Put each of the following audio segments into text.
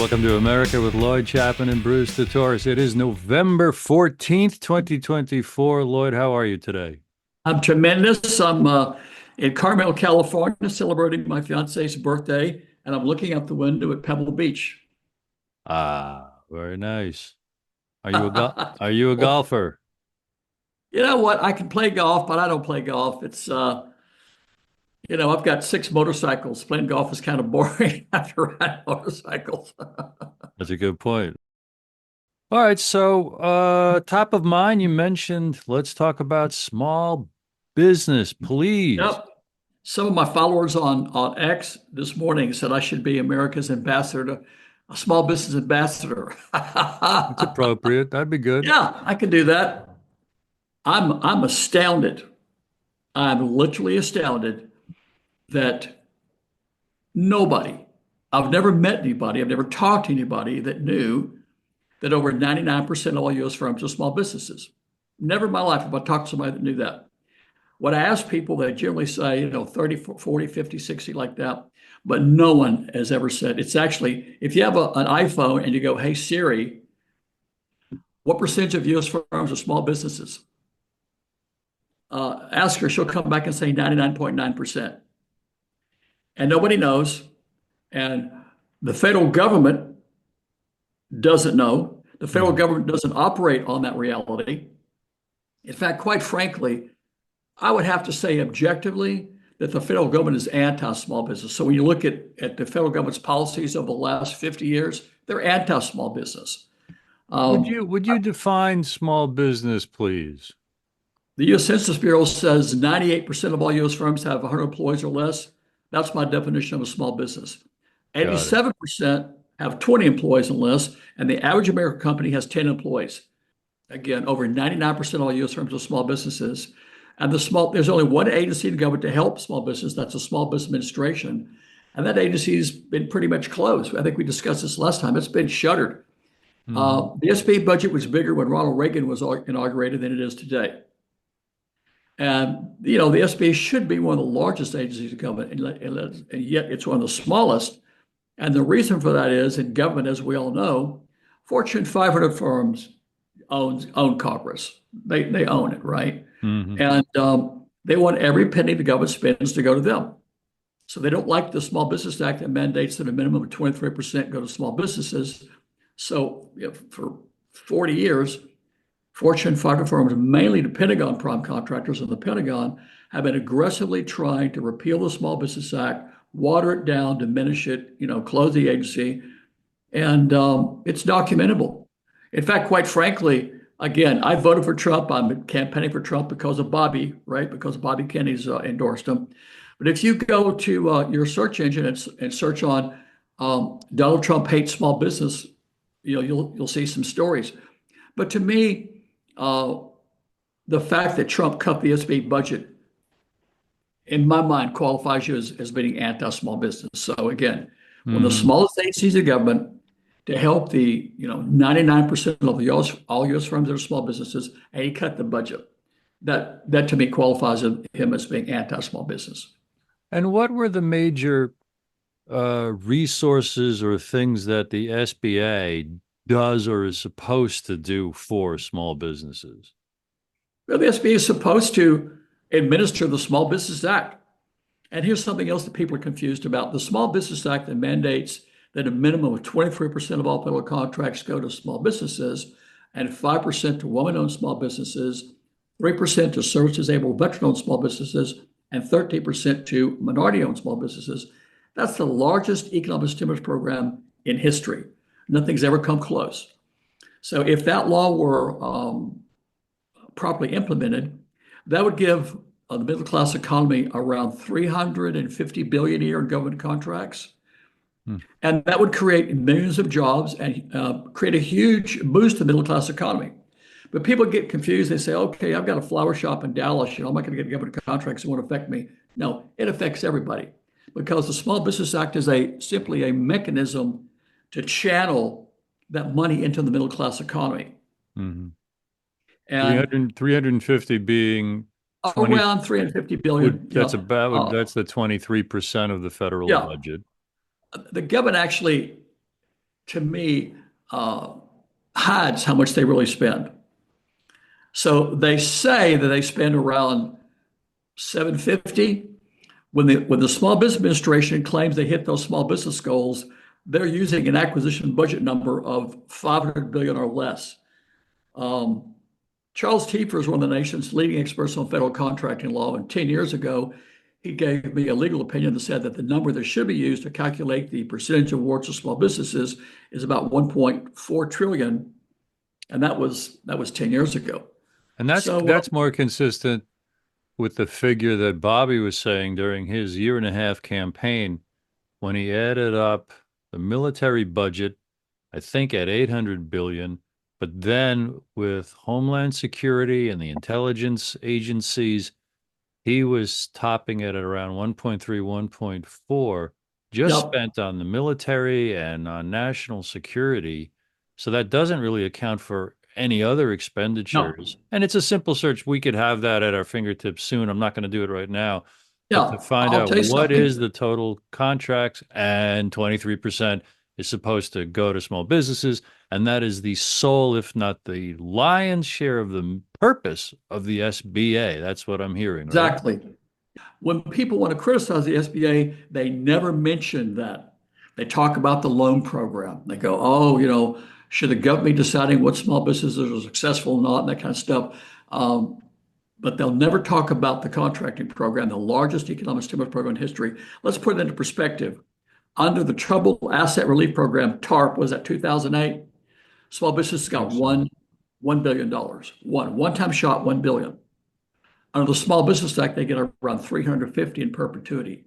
Welcome to America with Lloyd Chapman and Bruce DeTorres. It is November 14th, 2024. Lloyd, how are you today? I'm tremendous. I'm in Carmel, California, celebrating my fiance's birthday, and I'm looking out the window at Pebble Beach. Very nice. Are you a golfer? You know what? I can play golf, but I don't play golf. I've got six motorcycles. Playing golf is kind of boring after riding motorcycles. That's a good point. All right, so top of mind, you mentioned let's talk about small business, please. Yep. Some of my followers on X this morning said I should be America's ambassador to a small business ambassador. It's appropriate. That'd be good. Yeah, I can do that. I'm astounded. I'm literally astounded that nobody, I've never met anybody, I've never talked to anybody that knew that over 99% of all US firms are small businesses. Never in my life have I talked to somebody that knew that. When I ask people, they generally say, 30, 40, 50, 60, like that. But no one has ever said it's actually, if you have an iPhone and you go, hey, Siri, what percentage of US firms are small businesses? Ask her, she'll come back and say 99.9%. And nobody knows. And the federal government doesn't know. The federal government doesn't operate on that reality. In fact, quite frankly, I would have to say objectively that the federal government is anti-small business. So when you look at the federal government's policies over the last 50 years, they're anti-small business. Would you define small business, please? The U.S. Census Bureau says 98% of all U.S. firms have 100 employees or less. That's my definition of a small business. Got it. 87% have 20 employees and less, and the average American company has 10 employees. Again, over 99% of all U.S. firms are small businesses. And there's only one agency in the government to help small business. That's the Small Business Administration. And that agency's been pretty much closed. I think we discussed this last time. It's been shuttered. The SBA budget was bigger when Ronald Reagan was inaugurated than it is today. And, the SBA should be one of the largest agencies in government, and yet it's one of the smallest. And the reason for that is in government, as we all know, Fortune 500 firms own Congress. They own it, right? Mm-hmm. And they want every penny the government spends to go to them. So they don't like the Small Business Act that mandates that a minimum of 23% go to small businesses. So for 40 years, Fortune 500 firms, mainly the Pentagon prime contractors of the Pentagon, have been aggressively trying to repeal the Small Business Act, water it down, diminish it, close the agency. And it's documentable. In fact, quite frankly, again, I voted for Trump. I'm campaigning for Trump because of Bobby, right? Because Bobby Kennedy's endorsed him. But if you go to your search engine and search on Donald Trump hates small business, you'll see some stories. But to me, the fact that Trump cut the SBA budget, in my mind, qualifies you as being anti-small business. So again, one of the smallest agencies of government to help the 99% of all U.S. firms that are small businesses, and he cut the budget. That to me qualifies him as being anti-small business. And what were the major resources or things that the SBA does or is supposed to do for small businesses? Well, the SBA is supposed to administer the Small Business Act. And here's something else that people are confused about. The Small Business Act that mandates that a minimum of 23% of all federal contracts go to small businesses and 5% to woman-owned small businesses, 3% to service-disabled veteran-owned small businesses, and 13% to minority-owned small businesses. That's the largest economic stimulus program in history. Nothing's ever come close. So if that law were properly implemented, that would give the middle class economy around $350 billion a year in government contracts. And that would create millions of jobs and create a huge boost to the middle class economy. But people get confused. They say, okay, I've got a flower shop in Dallas. I'm not going to get government contracts that won't affect me. No, it affects everybody because the Small Business Act is simply a mechanism to channel that money into the middle class economy. Mm-hmm. And 350 being 20, around 350 billion. that's the 23% of the federal yeah. budget. The government actually to me, uh, hides how much they really spend. So they say that they spend around 750. When the Small Business Administration claims they hit those small business goals, they're using an acquisition budget number of 500 billion or less. Um, Charles Tiefer is one of the nation's leading experts on federal contracting law, and 10 years ago, he gave me a legal opinion that said that the number that should be used to calculate the percentage awards to small businesses is about 1.4 trillion, and that was 10 years ago. And So, that's more consistent with the figure that Bobby was saying during his year and a half campaign when he added up the military budget, I think at 800 billion, but then with Homeland Security and the intelligence agencies, he was topping it at around 1.3, 1.4, just yep, spent on the military and on national security. So that doesn't really account for any other no, expenditures. And it's a simple search. We could have that at our fingertips soon. I'm not going to do it right now. But yeah, to find I'll out tell you what is something. the total contracts, and 23% is supposed to go to small businesses. And that is the sole, if not the lion's share of the purpose of the SBA. That's what I'm hearing, right? Exactly. When people want to criticize the SBA, they never mention that. They talk about the loan program. They go, oh, should the government be deciding what small businesses are successful or not, and that kind of stuff. Um, but they'll never talk about the contracting program, the largest economic stimulus program in history. Let's put it into perspective. Under the Troubled Asset Relief Program, TARP, was that 2008? Small businesses I got think so. $1 billion. One-time shot, 1 billion. Under the Small Business Act, they get around 350 in perpetuity.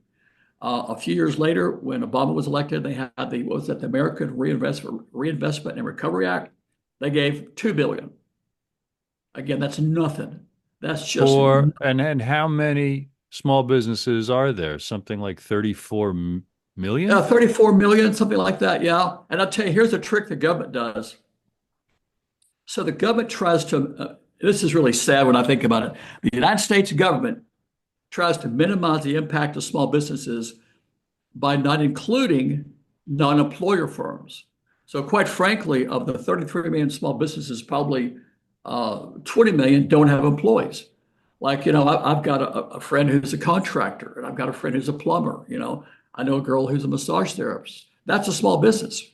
A few years later, when Obama was elected, they had what was that, the American Reinvestment and Recovery Act. They gave 2 billion. Again, that's nothing. That's just For and how many small businesses are there? Something like 34 million? 34 million, something like that. Yeah. And I'll tell you, here's a trick the government does. So the government tries to, this is really sad when I think about it. The United States government tries to minimize the impact of small businesses by not including non-employer firms. So quite frankly, of the 33 million small businesses, probably 20 million don't have employees. Like, I've got a friend who's a contractor, and I've got a friend who's a plumber. I know a girl who's a massage therapist. That's a small business,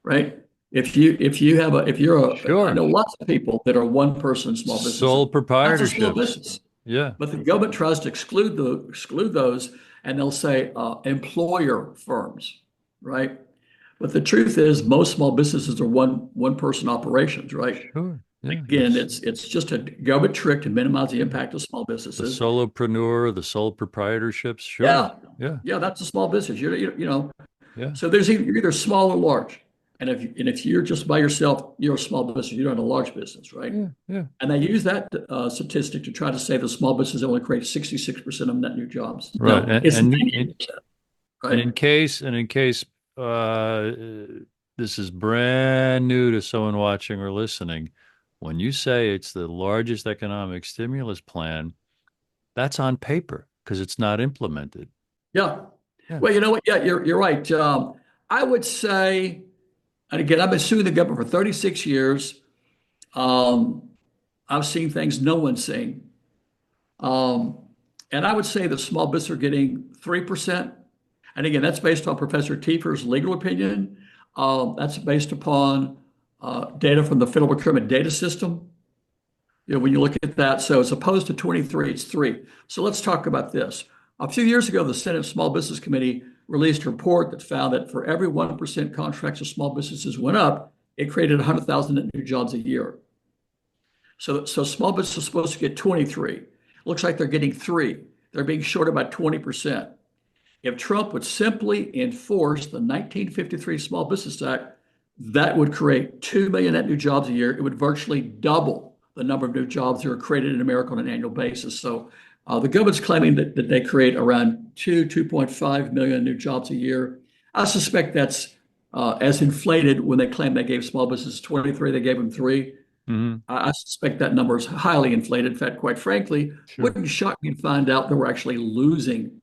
right? I Sure. know lots of people that are one person small businesses. Sole That's a small proprietorships. business. Yeah. But the government tries to exclude those, and they'll say employer firms, right? But the truth is, most small businesses are one person operations, right? Sure. Yeah. Again, it's just a government trick to minimize the impact of small The businesses. solopreneur, the sole proprietorships. Sure. Yeah, Yeah. yeah, that's a small business. Yeah. So you're either small or large, and if you're just by yourself, you're a small business. You're not a large business, right? Yeah. Yeah. And they use that statistic to try to say the small business only creates 66% of net new jobs. Right. No, it's And 98%, And right? in case uh, this is brand new to someone watching or listening, when you say it's the largest economic stimulus plan, that's on paper because it's not implemented. Yeah. Yeah. Well, you know what? Yeah, you're right. I would say, and again, I've been suing the government for 36 years. Um, I've seen things no one's seen. Um, and I would say the small business are getting 3%. And again, that's based on Professor Tiefer's legal opinion. That's based upon data from the Federal Procurement Data System. When you look at that, so as opposed to 23, it's 3. So let's talk about this. A few years ago, the Senate Small Business Committee released a report that found that for every 1% contracts of small businesses went up, it created 100,000 new jobs a year. So small business is supposed to get 23. Looks like they're getting 3. They're being shorted by 20%. If Trump would simply enforce the 1953 Small Business Act, that would create 2 million net new jobs a year. It would virtually double the number of new jobs that are created in America on an annual basis. So the government's claiming that they create around 2.5 million new jobs a year. I suspect that's as inflated when they claim they gave small businesses 23, they gave them 3. Hmm. I suspect that number is highly inflated. In fact, quite frankly, Sure. wouldn't shock me to find out that we're actually losing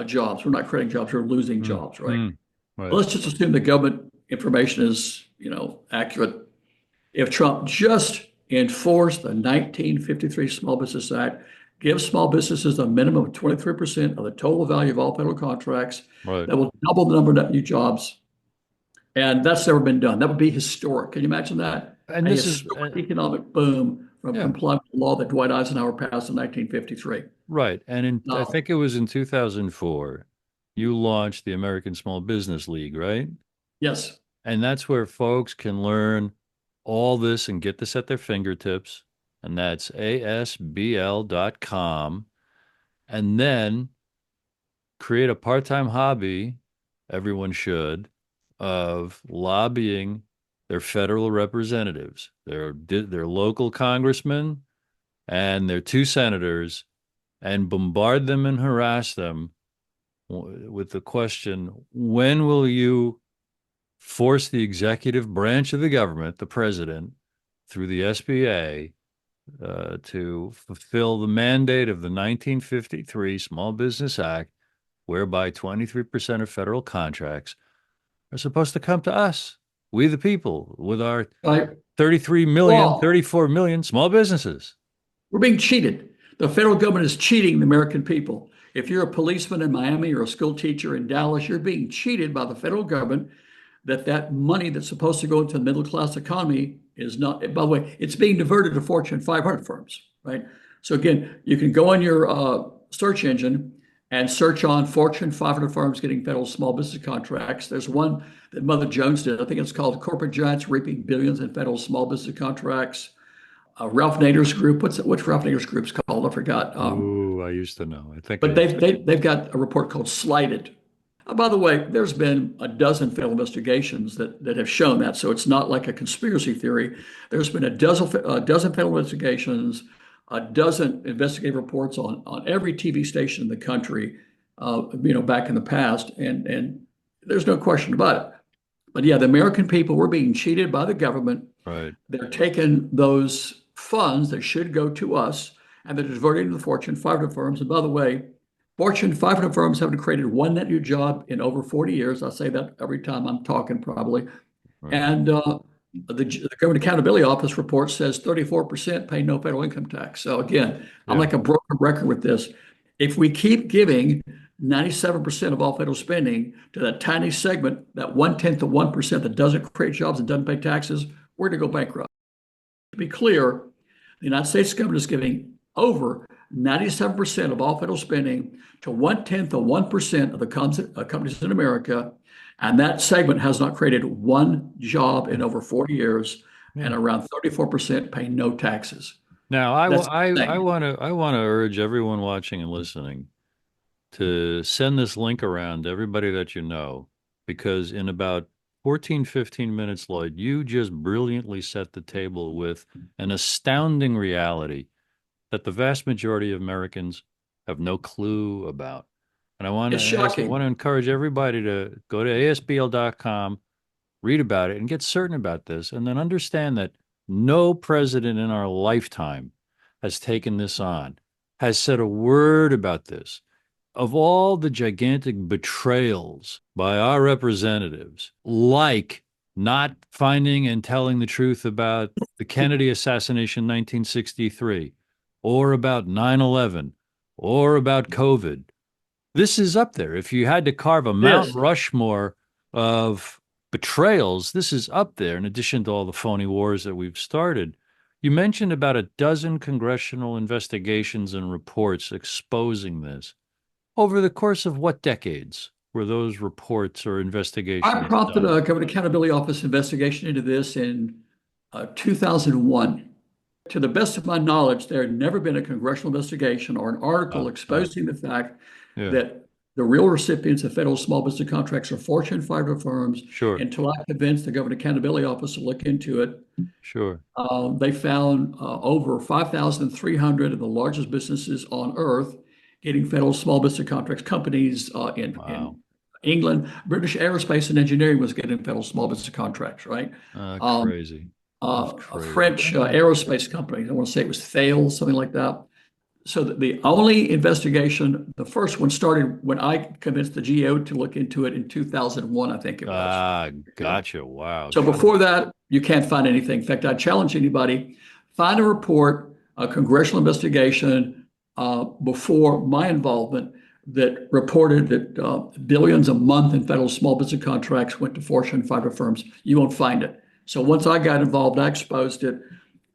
jobs. We're not creating jobs, we're losing Mm. jobs, right? Mm. Right. Well, let's just assume the government information is, accurate. If Trump just enforced the 1953 Small Business Act, gives small businesses a minimum of 23% of the total value of all federal contracts, Right. that will double the number of new jobs. And that's never been done. That would be historic. Can you imagine that? And A this is, historic economic boom from yeah, complying with the law that Dwight Eisenhower passed in 1953. right. And I Now, think it was in 2004, you launched the American Small Business League, right? yes, And that's where folks can learn all this and get this at their fingertips. And that's asbl.com. And then create a part-time hobby, everyone should, of lobbying their federal representatives, their local congressmen and their two senators, and bombard them and harass them with the question, when will you force the executive branch of the government, the president, through the SBA, to fulfill the mandate of the 1953 Small Business Act, whereby 23% of federal contracts are supposed to come to us, we the people, with our right? 33 million, Well, 34 million small businesses. we're being cheated. The federal government is cheating the American people. If you're a policeman in Miami or a school teacher in Dallas, you're being cheated by the federal government that money that's supposed to go into the middle class economy is not. By the way, it's being diverted to Fortune 500 firms, right? So again, you can go on your search engine and search on Fortune 500 firms getting federal small business contracts. There's one that Mother Jones did. I think it's called Corporate Giants Reaping Billions in Federal Small Business Contracts. Ralph Nader's group. What's Ralph Nader's group's called? I forgot. Ooh, I used to know. I think I But used they've got a report called Slighted. By the way, there's been a dozen federal investigations that have shown that, so it's not like a conspiracy theory. There's been a dozen federal investigations, a dozen investigative reports on every TV station in the country, back in the past, and there's no question about it. But yeah, the American people were being cheated by the government. to. Right. They're taking those funds that should go to us and they're diverting to the Fortune 500 firms. And by the way, Fortune 500 firms haven't created one net new job in over 40 years. I say that every time I'm talking, probably. Right. And the Government Accountability Office report says 34% pay no federal income tax. So again, I'm Yeah. like a broken record with this. If we keep giving 97% of all federal spending to that tiny segment, that 1/10 of 1% that doesn't create jobs and doesn't pay taxes, we're going to go bankrupt. To be clear, the United States government is giving over 97% of all federal spending to 1/10 of 1% of the companies in America. And that segment has not created one job in over 40 years, Yeah. and around 34% pay no taxes. Now, That's the I thing. want to urge everyone watching and listening to send this link around to everybody that you know, because in about 14, 15 minutes, Lloyd, you just brilliantly set the table with an astounding reality that the vast majority of Americans have no clue about. And It's I want shocking. to encourage everybody to go to asbl.com, read about it, and get certain about this, and then understand that no president in our lifetime has taken this on, has said a word about this. Of all the gigantic betrayals by our representatives, like not finding and telling the truth about the Kennedy assassination in 1963, or about 9/11, or about COVID, this is up there. If you had to carve a Mount This, Rushmore of betrayals, this is up there, in addition to all the phony wars that we've started. You mentioned about a dozen congressional investigations and reports exposing this. Over the course of what decades were those reports or I investigations prompted done? a Government Accountability Office investigation into this in 2001. To the best of my knowledge, there had never been a congressional investigation or an article Uh, exposing the fact yeah, that the real recipients of federal small business contracts are Fortune 500 firms. sure, Until I convinced the Government Accountability Office to look into it, sure. they found over 5,300 of the largest businesses on earth getting federal small business contracts. Companies in Wow. England, British Aerospace and Engineering was getting federal small business contracts, right? Um, Crazy. That's a crazy. French aerospace company. I want to say it was Thales, something like that. So the only investigation, the first one started when I convinced the GAO to look into it in 2001, I think it was. Ah, Yeah. gotcha. Wow, So sure. before that, you can't find anything. In fact, I challenge anybody, find a report, a congressional investigation before my involvement that reported that billions a month in federal small business contracts went to Fortune 500 firms. You won't find it. So once I got involved, I exposed it.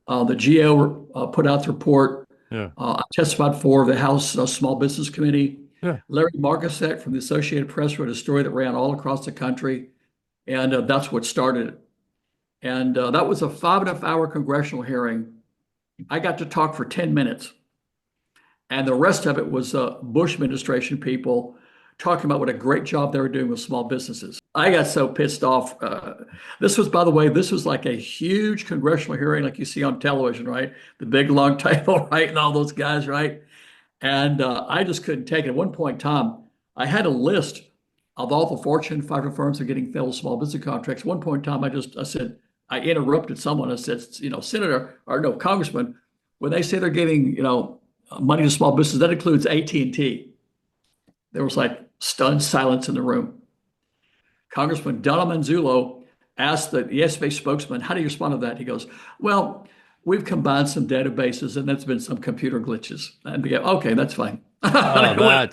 The GAO put out the report. Yeah, I testified for the House Small Business Committee. yeah. Larry Markusek from the Associated Press wrote a story that ran all across the country, and that's what started it. And that was a 5.5 hour congressional hearing. I got to talk for 10 minutes. And the rest of it was Bush administration people talking about what a great job they were doing with small businesses. I got so pissed off. This was, by the way, this was like a huge congressional hearing, like you see on television, right? The big long table, right? And all those guys, right? And I just couldn't take it. At one point in time, I had a list of all the Fortune 500 firms that are getting federal small business contracts. At one point in time, I said, I interrupted someone. I said, Senator, or no, Congressman, when they say they're giving, money to small business, that includes AT&T. There was like stunned silence in the room. Congressman Donna Manzullo asked the SBA spokesman, how do you respond to that? He goes, well, we've combined some databases and there's been some computer glitches. And we go, okay, that's fine. Oh,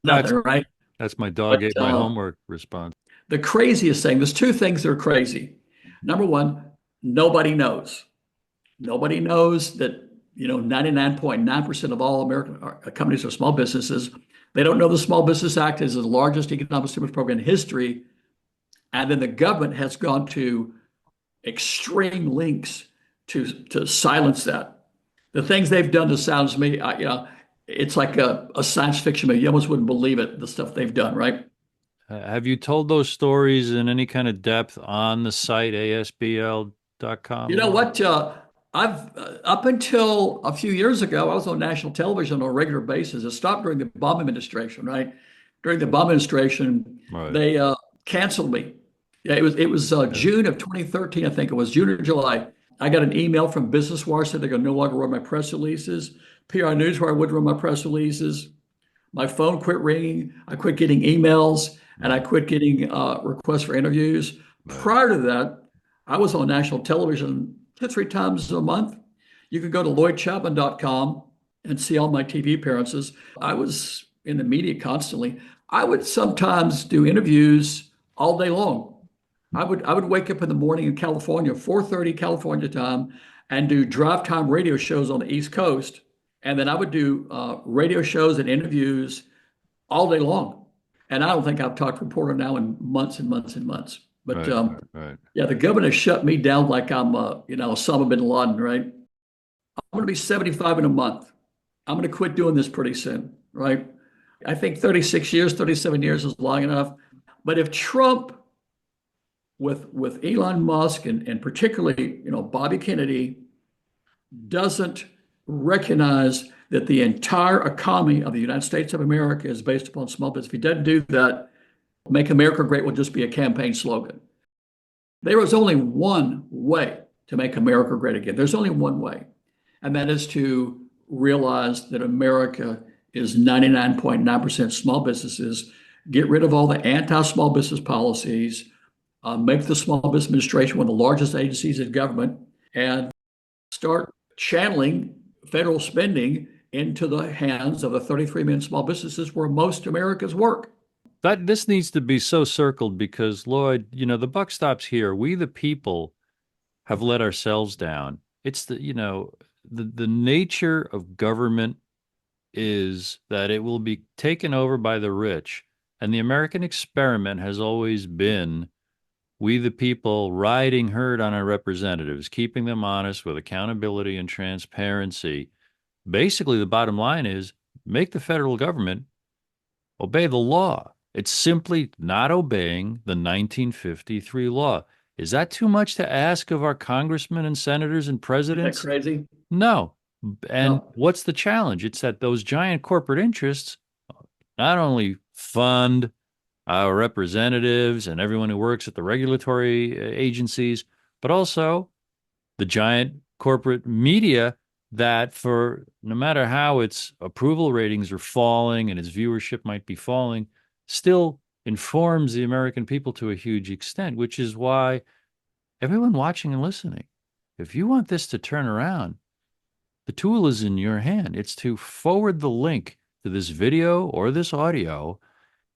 Nothing, right? that's my dog But ate my homework response. the craziest thing, there's two things that are crazy. Number one, nobody knows. Nobody knows that 99.9% of all American companies are small businesses. They don't know the Small Business Act is the largest economic stimulus program in history. And then the government has gone to extreme lengths to silence that. The things they've done to silence me, it's like a science fiction movie. You almost wouldn't believe it, the stuff they've done, right? Have you told those stories in any kind of depth on the site asbl.com, You know Lloyd? what? I've up until a few years ago, I was on national television on a regular basis. It stopped during the Obama administration, right? During the Obama administration, Right. they canceled me. Yeah, it was Yeah. June of 2013, I think it was June or July. I got an email from Business Wire said they're going to no longer run my press releases. PR Newswire would run my press releases. My phone quit ringing. I quit getting emails, and I Right. quit getting requests for interviews. Right. Prior to that, I was on national television 2, 3 times a month. You could go to lloydchapman.com and see all my TV appearances. I was in the media constantly. I would sometimes do interviews all day long. I would wake up in the morning in California, 4:30 California time, and do drive time radio shows on the East Coast. And then I would do radio shows and interviews all day long. And I don't think I've talked to a reporter now in months and months and months. But Right. Right. Right. yeah, the governor shut me down like I'm, Osama bin Laden, right? I'm going to be 75 in a month. I'm going to quit doing this pretty soon, right? I think 36 years, 37 years is long enough. But if Trump, with Elon Musk and particularly, Bobby Kennedy, doesn't recognize that the entire economy of the United States of America is based upon small business, if he doesn't do that, Make America Great will just be a campaign slogan. There is only one way to make America great again. There's only one way, and that is to realize that America is 99.9% small businesses, get rid of all the anti small business policies, make the Small Business Administration one of the largest agencies in government, and start channeling federal spending into the hands of the 33 million small businesses where most Americans work. That this needs to be so circled because, Lloyd, the buck stops here. We, the people, have let ourselves down. It's the nature of government is that it will be taken over by the rich. And the American experiment has always been we, the people, riding herd on our representatives, keeping them honest with accountability and transparency. Basically, the bottom line is make the federal government obey the law. It's simply not obeying the 1953 law. Is that too much to ask of our congressmen and senators and Isn't that presidents? crazy? No. And No. what's the challenge? It's that those giant corporate interests not only fund our representatives and everyone who works at the regulatory agencies, but also the giant corporate media that for no matter how its approval ratings are falling and its viewership might be falling, still informs the American people to a huge extent, which is why everyone watching and listening, if you want this to turn around, the tool is in your hand. It's to forward the link to this video or this audio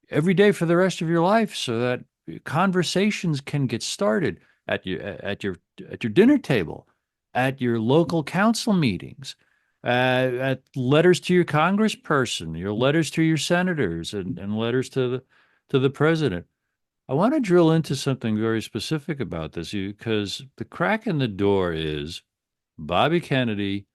every day for the rest of your life so that conversations can get started at your dinner table, at your local council meetings, at letters to your congressperson, your letters to your senators, and letters to the president. I want to drill into something very specific about this because the crack in the door is Bobby Kennedy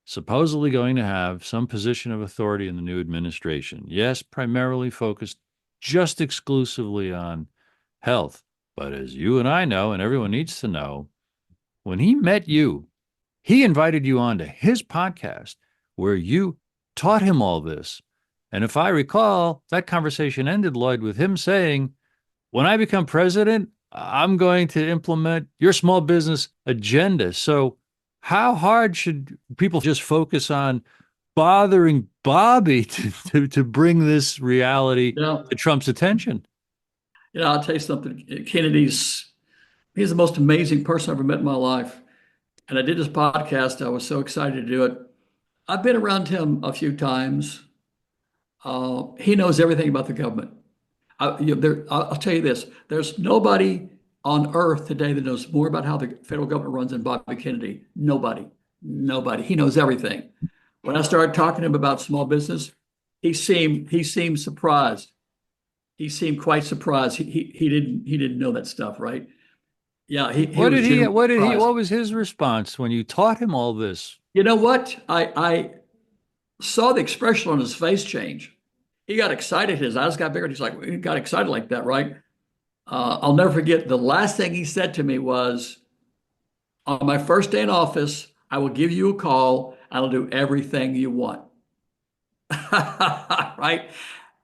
supposedly going to have some position of authority in the new administration. Yes, primarily focused just exclusively on health. But as you and I know, and everyone needs to know, when he met you, he invited you onto his podcast where you taught him all this. And if I recall, that conversation ended, Lloyd, with him saying, when I become president, I'm going to implement your small business agenda. So, how hard should people just focus on bothering Bobby to bring this reality Yeah. to Trump's attention? I'll tell you something. He's the most amazing person I've ever met in my life. And I did this podcast. I was so excited to do it. I've been around him a few times. He knows everything about the government. I'll tell you this: there's nobody on earth today that knows more about how the federal government runs than Bobby Kennedy. Nobody, nobody. He knows everything. When I started talking to him about small business, he seemed surprised. He seemed quite surprised. He didn't know that stuff, right? Yeah, he What was did he? genuinely What did he? surprised. What was his response when you taught him all this? You know what? I saw the expression on his face change. He got excited. His eyes got bigger. He's like, he got excited like that, right? I'll never forget the last thing he said to me was, on my first day in office, I will give you a call. I'll do everything you want. Right?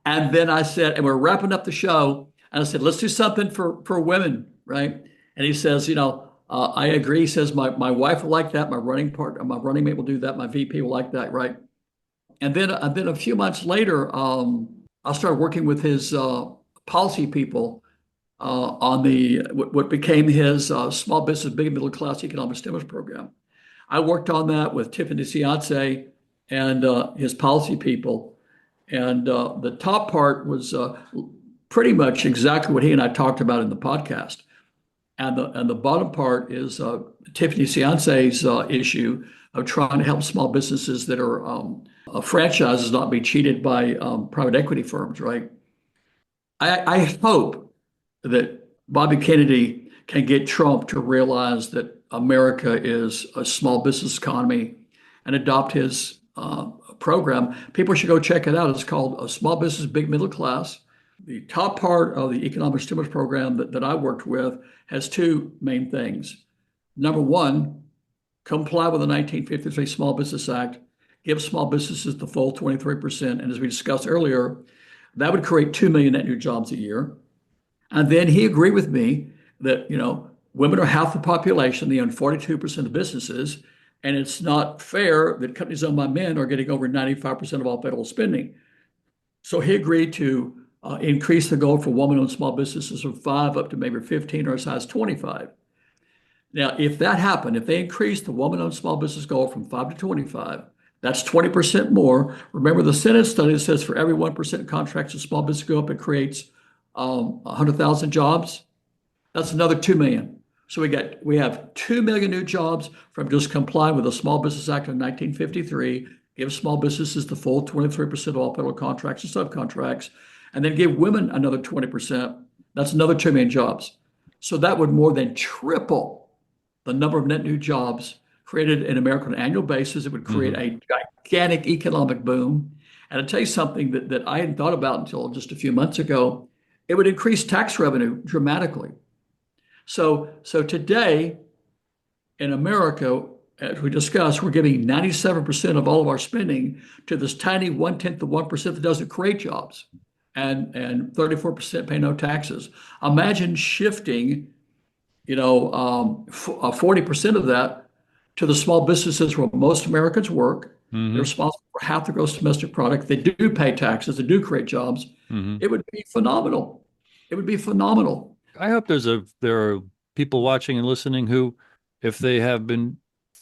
And then I said, and we're wrapping up the show. And I said, let's do something for women, right? And he says, I agree. He says, my wife will like that. My running mate will do that. My VP will like that, right? And then a few months later, I started working with his policy people on what became his small business, big and middle class economic stimulus program. I worked on that with Tiffany Ciance and his policy people. And the top part was pretty much exactly what he and I talked about in the podcast. And the bottom part is Tiffany Ciance's issue of trying to help small businesses that are franchises not be cheated by private equity firms, right? I hope that Bobby Kennedy can get Trump to realize that America is a small business economy and adopt his program. People should go check it out. It's called a Small Business Big Middle Class. The top part of the economic stimulus program that I worked with has two main things. Number one, comply with the 1953 Small Business Act, give small businesses the full 23%. And as we discussed earlier, that would create 2 million net new jobs a year. And then he agreed with me that, women are half the population, they own 42% of businesses, and it's not fair that companies owned by men are getting over 95% of all federal spending. So he agreed to increase the goal for woman-owned small businesses from 5 up to maybe 15 or as high as 25. Now, if that happened, if they increased the woman-owned small business goal from 5 to 25, that's 20% more. Remember the Senate study that says for every 1% contracts a small business go up, it creates 100,000 jobs. That's another 2 million. So we have 2 million new jobs from just complying with the Small Business Act of 1953, give small businesses the full 23% of all federal contracts and subcontracts, and then give women another 20%. That's another 2 million jobs. So that would more than triple the number of net new jobs created in America on an annual basis. It would create Mhm. a gigantic economic boom. And I'll tell you something that I hadn't thought about until just a few months ago. It would increase tax revenue dramatically. So today in America, as we discussed, we're giving 97% of all of our spending to this tiny 1/10 of 1% that doesn't create jobs, and 34% pay no taxes. Imagine shifting, 40% of that to the small businesses where most Americans work. They're Hmm. responsible for half the gross domestic product. They do pay taxes. They do create jobs. Hmm. It would be phenomenal. It would be phenomenal. I hope there are people watching and listening who, if they have been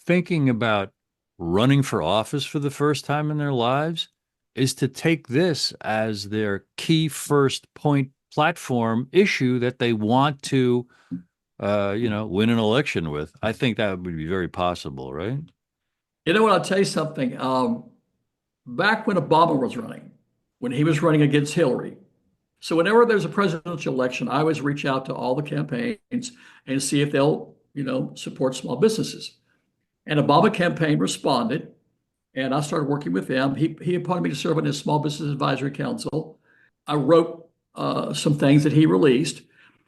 thinking about running for office for the first time in their lives, is to take this as their key first point platform issue that they want to, win an election with. I think that would be very possible, right? You know what? I'll tell you something. Back when Obama was running, when he was running against Hillary, so whenever there's a presidential election, I always reach out to all the campaigns and see if they'll, support small businesses. And Obama campaign responded, and I started working with them. He appointed me to serve on his Small Business Advisory Council. I wrote some things that he released.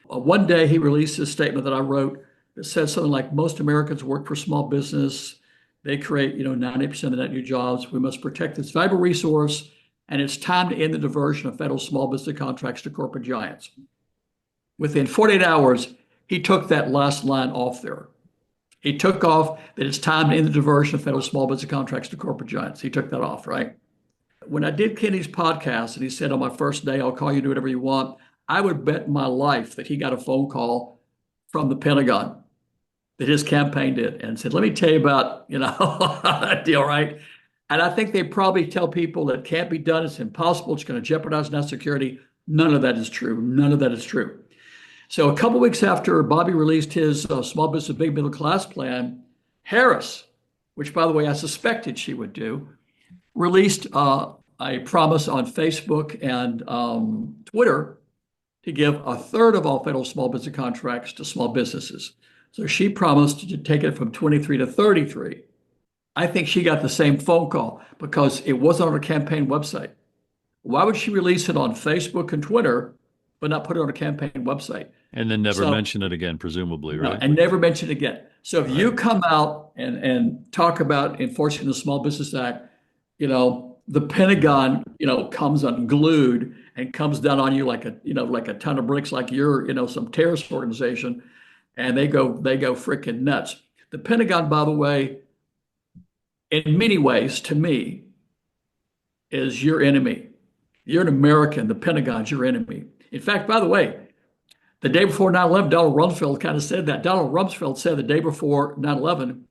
One day he released a statement that I wrote that said something like, most Americans work for small business. They create, 90% of net new jobs. We must protect this valuable resource, and it's time to end the diversion of federal small business contracts to corporate giants. Within 48 hours, he took that last line off there. He took off that it's time to end the diversion of federal small business contracts to corporate giants. He took that off, right? When I did Kenny's podcast and he said on my first day, I'll call you, do whatever you want, I would bet my life that he got a phone call from the Pentagon that his campaign did and said, let me tell you about, that deal, right? And I think they probably tell people that it can't be done. It's impossible. It's going to jeopardize national security. None of that is true. None of that is true. So a couple of weeks after Bobby released his Small Business Big Middle Class plan, Harris, which by the way I suspected she would do, released a promise on Facebook and Twitter to give a third of all federal small business contracts to small businesses. So she promised to take it from 23 to 33. I think she got the same phone call because it wasn't on her campaign website. Why would she release it on Facebook and Twitter, but not put it on a campaign website? And then never So, mention it again, presumably, no, right? and never mention it again. So if you Right. come out and talk about enforcing the Small Business Act, the Pentagon, comes unglued and comes down on you like a ton of bricks, like you're, some terrorist organization, and they go freaking nuts. The Pentagon, by the way, in many ways, to me, is your enemy. You're an American. The Pentagon's your enemy. In fact, by the way, the day before 9/11, Donald Rumsfeld kind of said that. Donald Rumsfeld said the day before 9/11,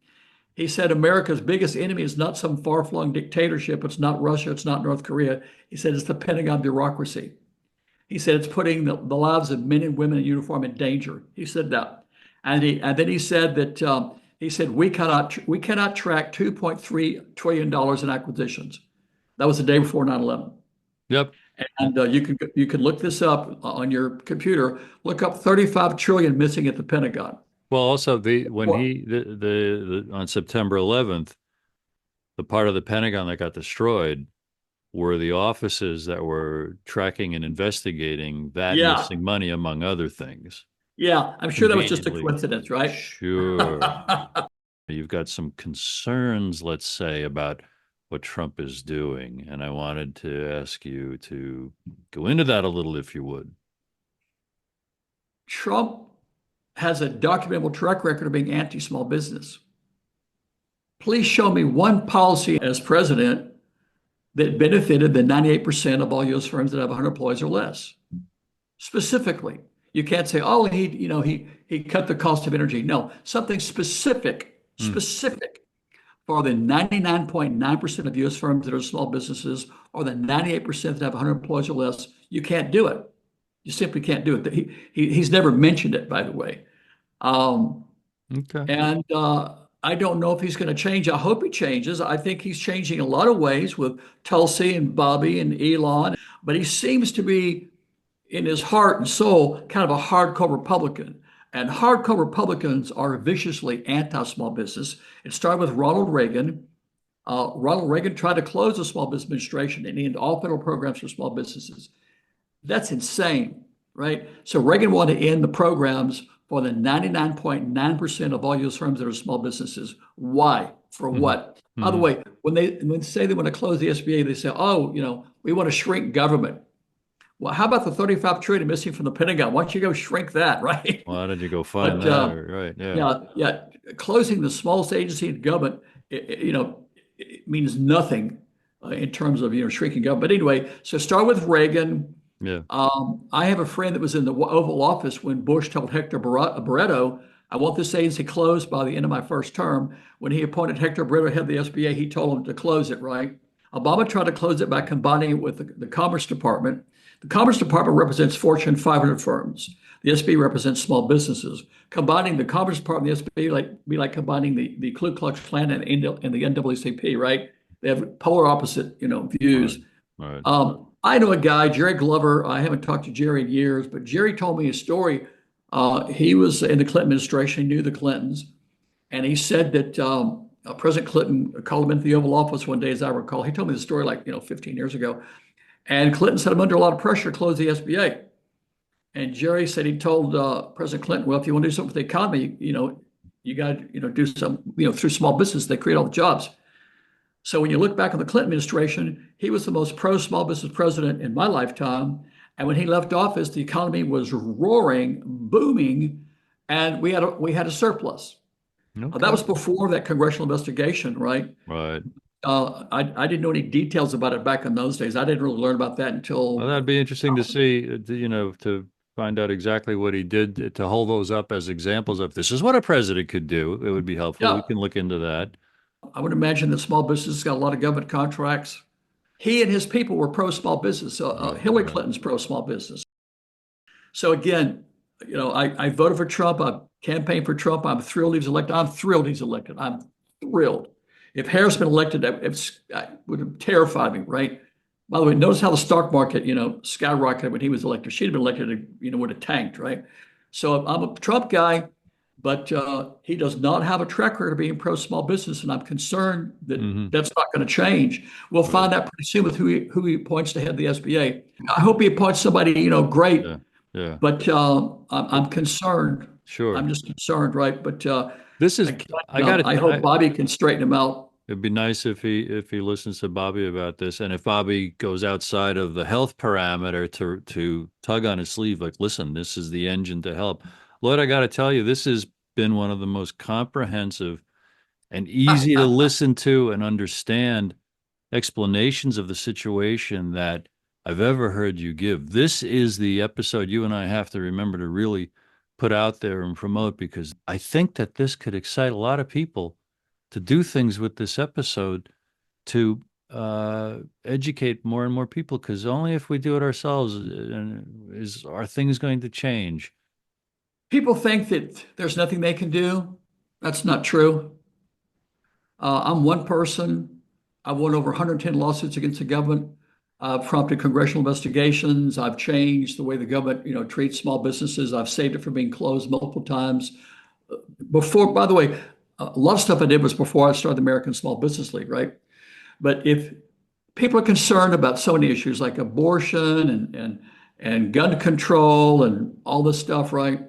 he said America's biggest enemy is not some far-flung dictatorship. It's not Russia. It's not North Korea. He said it's the Pentagon bureaucracy. He said it's putting the lives of men and women in uniform in danger. He said that, and then he said that he said we cannot track $2.3 trillion in acquisitions. That was the day before 9/11. Yep. And you can look this up on your computer. Look up 35 trillion missing at the Pentagon. Well, also the when Well, he the on September 11th, the part of the Pentagon that got destroyed were the offices that were tracking and investigating that yeah, missing money, among other things. yeah. I'm sure that was just a Conveniently, coincidence, right? sure. You've got some concerns, let's say, about what Trump is doing, and I wanted to ask you to go into that a little, if you would. Trump has a documentable track record of being anti-small business. Please show me one policy as president that benefited the 98% of all U.S. firms that have 100 employees or less. Specifically, you can't say, oh, he cut the cost of energy. No, something specific, Hmm. specific for the 99.9% of U.S. firms that are small businesses or the 98% that have 100 employees or less. You can't do it. You simply can't do it. He's never mentioned it, by the way. Um, Okay. and I don't know if he's going to change. I hope he changes. I think he's changing in a lot of ways with Tulsi and Bobby and Elon, but he seems to be, in his heart and soul, kind of a hardcore Republican. And hardcore Republicans are viciously anti-small business. It started with Ronald Reagan. Ronald Reagan tried to close the Small Business Administration and end all federal programs for small businesses. That's insane, right? So Reagan wanted to end the programs for the 99.9% of all U.S. firms that are small businesses. Why? For Hmm. what? By the Hmm. way, when they say they want to close the SBA, they say, oh, we want to shrink government. well, how about the 35 trillion missing from the Pentagon? Why don't you go shrink that, right? Well, how did you go find But that? Right. Yeah. yeah, yeah, closing the smallest agency in government, it means nothing in terms of shrinking government. But anyway, so start with Reagan. Yeah. I have a friend that was in the Oval Office when Bush told Hector Barreto, I want this agency closed by the end of my first term. When he appointed Hector Barreto head of the SBA, he told him to close it, right? Obama tried to close it by combining it with the Commerce Department. The Commerce Department represents Fortune 500 firms. The SBA represents small businesses. Combining the Commerce Department and the SBA be like combining the Ku Klux Klan and the NAACP, right? They have polar opposite, Right. views. Right. I know a guy, Jerry Glover. I haven't talked to Jerry in years, but Jerry told me a story. He was in the Clinton administration, he knew the Clintons, and he said that President Clinton called him into the Oval Office one day, as I recall. He told me the story like 15 years ago, and Clinton set him under a lot of pressure to close the SBA. And Jerry said he told President Clinton, "Well, if you want to do something for the economy, you got to do something, through small business. They create all the jobs." So when you look back on the Clinton administration, he was the most pro small business president in my lifetime. And when he left office, the economy was roaring, booming, and we had a surplus. That Okay. was before that congressional investigation, right? Right. I didn't know any details about it back in those days. I didn't really learn about that Well, until that'd be interesting to see, to find out exactly what he did to hold those up as examples of this is what a president could do. It would be helpful. We yeah, can look into that. I would imagine that small businesses got a lot of government contracts. He and his people were pro small business. Right. Hillary Right. Clinton's pro small business. So again, I voted for Trump. I campaigned for Trump. I'm thrilled he's elected. I'm thrilled he's elected. I'm thrilled. If Harris been elected, it would have terrified me, right? By the way, notice how the stock market, skyrocketed when he was elected. She'd have been elected, would have tanked, right? So I'm a Trump guy, but he does not have a track record of being pro small business, and I'm concerned that Hmm. that's not going to change. We'll Right. find out pretty soon with who he appoints to head the SBA. I hope he appoints somebody, great, Yeah. Yeah. but I'm concerned. Sure. I'm just concerned, right? But This is, again, I got I it. hope Bobby can straighten him out. It'd be nice if he listens to Bobby about this, and if Bobby goes outside of the health parameter to tug on his sleeve, like, listen, this is the engine to help. Lloyd, I got to tell you, this has been one of the most comprehensive and easy to listen to and understand explanations of the situation that I've ever heard you give. This is the episode you and I have to remember to really put out there and promote because I think that this could excite a lot of people to do things with this episode to educate more and more people. Because only if we do it ourselves are things going to change. People think that there's nothing they can do. That's not true. I'm one person. I've won over 110 lawsuits against the government. I've prompted congressional investigations. I've changed the way the government, treats small businesses. I've saved it from being closed multiple times. Before, by the way, a lot of stuff I did was before I started the American Small Business League, right? But if people are concerned about so many issues like abortion and gun control and all this stuff, right?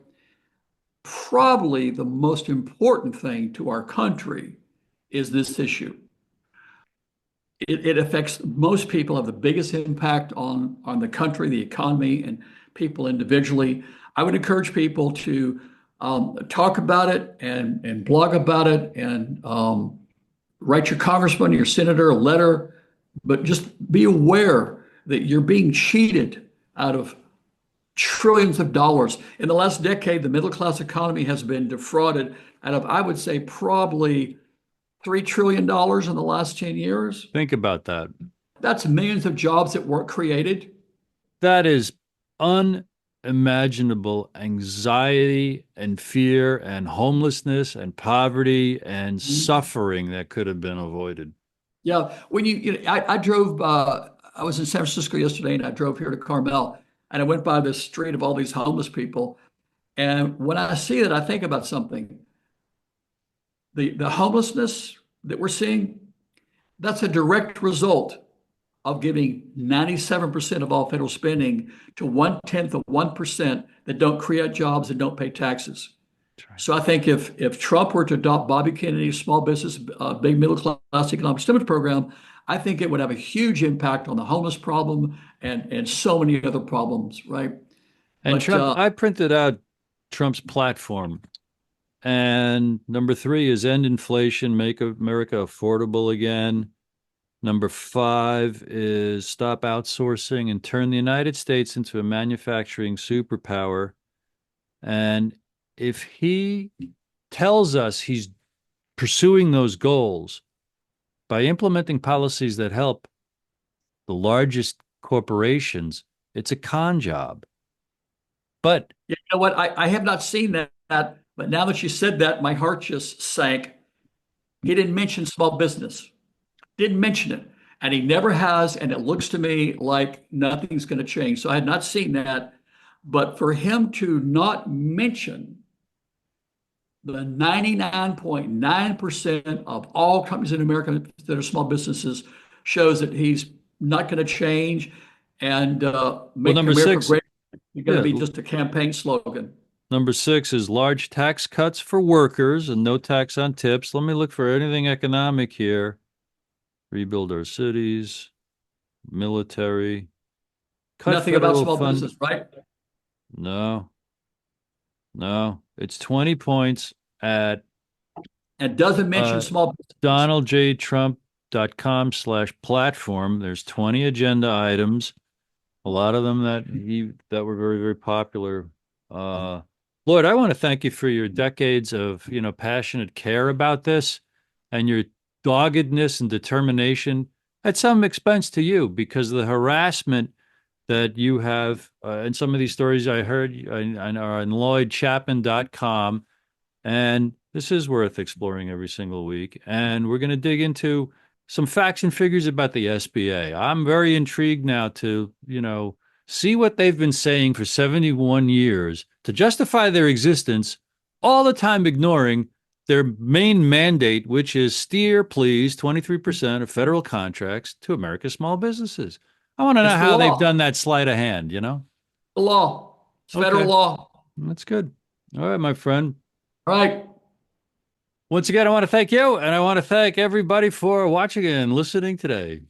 Probably the most important thing to our country is this issue. It affects most people, have the biggest impact on the country, the economy, and people individually. I would encourage people to talk about it and blog about it and write your congressman, your senator a letter, but just be aware that you're being cheated out of trillions of dollars. In the last decade, the middle class economy has been defrauded out of, I would say, probably $3 trillion in the last 10 years. Think about that. That's millions of jobs that weren't created. That is unimaginable anxiety and fear and homelessness and poverty and suffering that could have been avoided. Yeah, when I drove. I was in San Francisco yesterday, and I drove here to Carmel, and I went by this street of all these homeless people. And when I see it, I think about something. The homelessness that we're seeing, that's a direct result of giving 97% of all federal spending to 1/10 of 1% that don't create jobs and don't pay taxes. Right. So I think if Trump were to adopt Bobby Kennedy's small business, big middle class economic stimulus program, I think it would have a huge impact on the homeless problem and so many other problems, right? And But Trump, I printed out Trump's platform. And number three is end inflation, make America affordable again. Number five is stop outsourcing and turn the United States into a manufacturing superpower. And if he tells us he's pursuing those goals by implementing policies that help the largest corporations, it's a con job. But you know what? I have not seen that, but now that you said that, my heart just sank. He didn't mention small business, didn't mention it. And he never has. And it looks to me like nothing's going to change. So I had not seen that. But for him to not mention the 99.9% of all companies in America that are small businesses shows that he's not going to change and well, make number America six, great. It's going to yeah, be just a campaign slogan. number six is large tax cuts for workers and no tax on tips. Let me look for anything economic here. Rebuild our cities, military, cut Nothing about federal small fund. business, right? No, no, it's 20 points at And doesn't mention uh, small businesses. donaldjtrump.com/platform. There's 20 agenda items, a lot of them that were very, very popular. Uh, Lloyd, I want to thank you for your decades of, passionate care about this and your doggedness and determination at some expense to you because of the harassment that you have and some of these stories I heard are on lloydchapman.com. And this is worth exploring every single week. And we're going to dig into some facts and figures about the SBA. I'm very intrigued now to, see what they've been saying for 71 years to justify their existence, all the time ignoring their main mandate, which is steer, please, 23% of federal contracts to America's small businesses. I want to know It's the how they've law. done that sleight of hand? The law. It's federal Okay, law. that's good. All right, my friend. All right. Once again, I want to thank you, and I want to thank everybody for watching and listening today.